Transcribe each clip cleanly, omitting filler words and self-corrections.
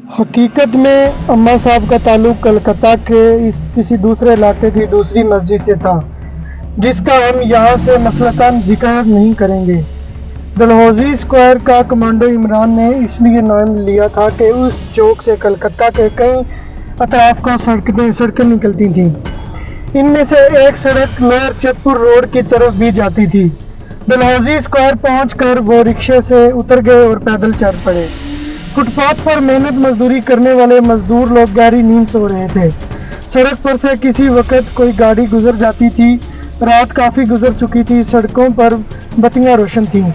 हकीकत में अम्मा साहब का ताल्लुक कलकत्ता के इस किसी दूसरे इलाके की दूसरी मस्जिद से था, जिसका हम यहाँ से मसलतन जिक्र नहीं करेंगे। डलहौजी स्क्वायर का कमांडो इमरान ने इसलिए नाम लिया था कि उस चौक से कलकत्ता के कई अतराफ को सड़कें निकलती थीं। इनमें से एक सड़क लोअर चतपुर रोड की तरफ भी जाती थी। डलहौजी स्क्वायर पहुंचकर वो रिक्शे से उतर गए और पैदल चल पड़े। फुटपाथ पर मेहनत मजदूरी करने वाले मजदूर लोग गहरी नींद सो रहे थे। सड़क पर से किसी वक्त कोई गाड़ी गुजर जाती थी। रात काफ़ी गुजर चुकी थी, सड़कों पर बत्तियां रोशन थीं।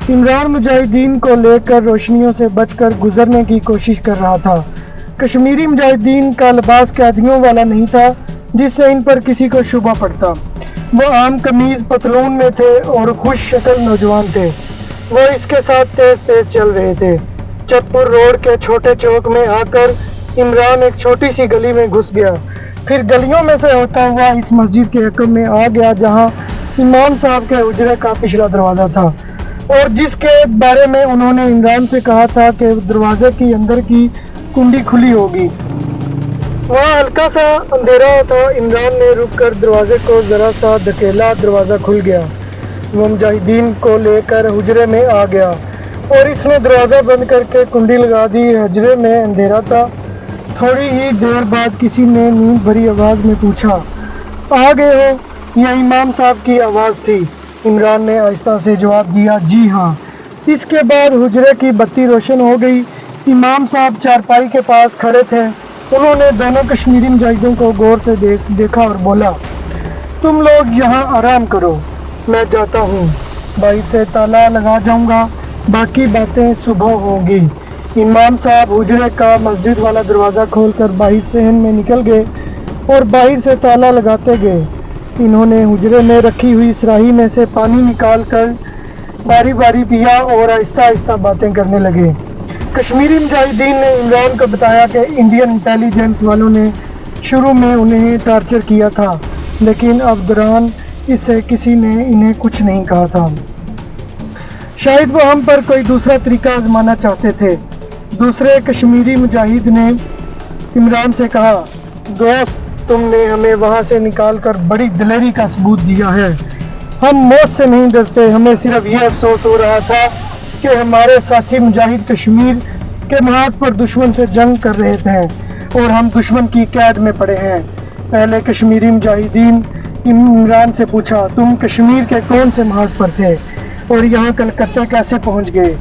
इमरान मुजाहिदीन को लेकर रोशनियों से बचकर गुजरने की कोशिश कर रहा था। कश्मीरी मुजाहिदीन का लिबास कैदियों वाला नहीं था, जिससे इन पर किसी को शुबा पड़ता। वो आम कमीज पतलून में थे और खुश शक्ल नौजवान थे। वो इसके साथ तेज तेज चल रहे थे। चतपुर रोड के छोटे चौक में आकर इमरान एक छोटी सी गली में घुस गया। फिर गलियों में से होता हुआ इस मस्जिद के अकब में आ गया, जहां इमाम साहब के हुजरे का पिछला दरवाज़ा था और जिसके बारे में उन्होंने इमरान से कहा था कि दरवाजे की अंदर की कुंडी खुली होगी। वहाँ हल्का सा अंधेरा था। इमरान ने रुककर दरवाजे को ज़रा सा धकेला, दरवाज़ा खुल गया। वो मुजाहिदीन को लेकर हुजरे में आ गया और इसने दरवाज़ा बंद करके कुंडी लगा दी। हजरे में अंधेरा था। थोड़ी ही देर बाद किसी ने नींद भरी आवाज़ में पूछा, आ गए हो? यह इमाम साहब की आवाज़ थी। इमरान ने आहिस्ता से जवाब दिया, जी हाँ। इसके बाद हुजरे की बत्ती रोशन हो गई। इमाम साहब चारपाई के पास खड़े थे। उन्होंने दोनों कश्मीरी मुजाहिदों को गौर से देखा और बोला, तुम लोग यहाँ आराम करो, मैं जाता हूँ। बाहर से ताला लगा जाऊँगा, बाकी बातें सुबह होंगी। इमाम साहब हुजरे का मस्जिद वाला दरवाज़ा खोलकर बाहर सहन में निकल गए और बाहर से ताला लगाते गए। इन्होंने हुजरे में रखी हुई सुराही में से पानी निकाल कर बारी बारी पिया और आहिस्ता आहिस्ता बातें करने लगे। कश्मीरी मुजाहिदीन ने इमरान को बताया कि इंडियन इंटेलिजेंस वालों ने शुरू में उन्हें टार्चर किया था, लेकिन अब दौरान इससे किसी ने इन्हें कुछ नहीं कहा था। शायद वो हम पर कोई दूसरा तरीका आजमाना चाहते थे। दूसरे कश्मीरी मुजाहिद ने इमरान से कहा, दोस्त, तुमने हमें वहाँ से निकाल कर बड़ी दिलेरी का सबूत दिया है। हम मौत से नहीं डरते, हमें सिर्फ ये अफसोस हो रहा था कि हमारे साथी मुजाहिद कश्मीर के महाज पर दुश्मन से जंग कर रहे थे और हम दुश्मन की कैद में पड़े हैं। पहले कश्मीरी मुजाहिदीन इमरान से पूछा, तुम कश्मीर के कौन से महाज पर थे और यहाँ कलकत्ता कैसे पहुँच गए?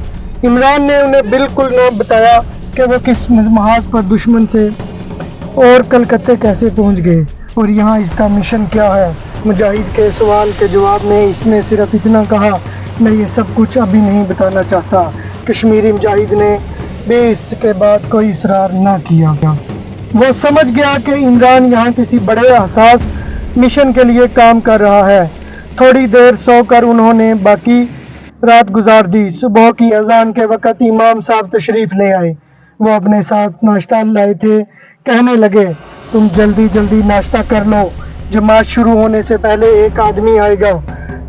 इमरान ने उन्हें बिल्कुल न बताया कि वो किस महाज पर दुश्मन से और कलकत्ते कैसे पहुँच गए और यहाँ इसका मिशन क्या है। मुजाहिद के सवाल के जवाब में इसने सिर्फ इतना कहा, मैं ये सब कुछ अभी नहीं बताना चाहता। कश्मीरी मुजाहिद ने भी इसके बाद कोई इसरार ना किया। वो समझ गया कि इमरान यहाँ किसी बड़े हसास मिशन के लिए काम कर रहा है। थोड़ी देर सोकर उन्होंने बाकी रात गुजार दी। सुबह की अजान के वक़्त इमाम साहब तशरीफ़ ले आए। वो अपने साथ नाश्ता लाए थे। कहने लगे, तुम जल्दी जल्दी नाश्ता कर लो, जमात शुरू होने से पहले एक आदमी आएगा।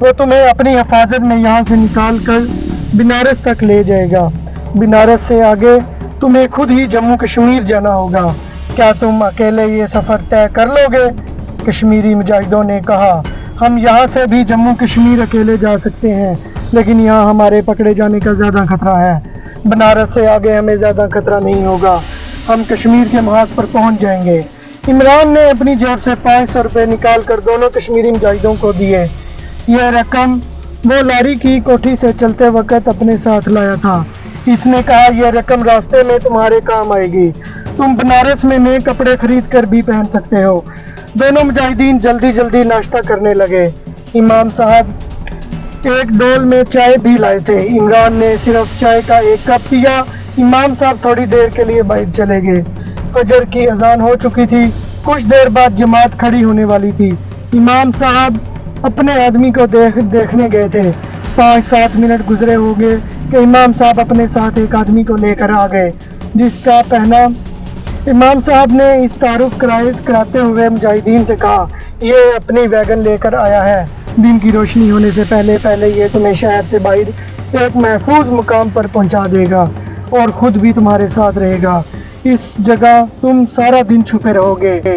वो तुम्हें अपनी हिफाजत में यहाँ से निकाल कर बनारस तक ले जाएगा। बनारस से आगे तुम्हें खुद ही जम्मू कश्मीर जाना होगा। क्या तुम अकेले ये सफ़र तय कर लोगे? कश्मीरी मुजाहिदों ने कहा, हम यहाँ से भी जम्मू कश्मीर अकेले जा सकते हैं, लेकिन यहाँ हमारे पकड़े जाने का ज़्यादा खतरा है। बनारस से आगे हमें ज़्यादा खतरा नहीं होगा, हम कश्मीर के महाज पर पहुँच जाएंगे। इमरान ने अपनी जेब से 500 रुपये निकाल कर दोनों कश्मीरी मुजाहिदों को दिए। यह रकम वो लारी की कोठी से चलते वक्त अपने साथ लाया था। इसने कहा, यह रकम रास्ते में तुम्हारे काम आएगी, तुम बनारस में नए कपड़े खरीद कर भी पहन सकते हो। दोनों मुजाहिदीन जल्दी जल्दी नाश्ता करने लगे। इमाम साहब एक डोल में चाय भी लाए थे। इमरान ने सिर्फ चाय का एक कप पिया। इमाम साहब थोड़ी देर के लिए बाहर चले गए। फजर की अजान हो चुकी थी। कुछ देर बाद जमात खड़ी होने वाली थी। इमाम साहब अपने आदमी को देखने गए थे। 5-7 मिनट गुजरे हो गए कि इमाम साहब अपने साथ एक आदमी को लेकर आ गए, जिसका पहना इमाम साहब ने इस तारुफ कराते हुए मुजाहिदीन से कहा, ये अपनी वैगन लेकर आया है। दिन की रोशनी होने से पहले ये तुम्हें शहर से बाहर एक महफूज मुकाम पर पहुंचा देगा और ख़ुद भी तुम्हारे साथ रहेगा। इस जगह तुम सारा दिन छुपे रहोगे।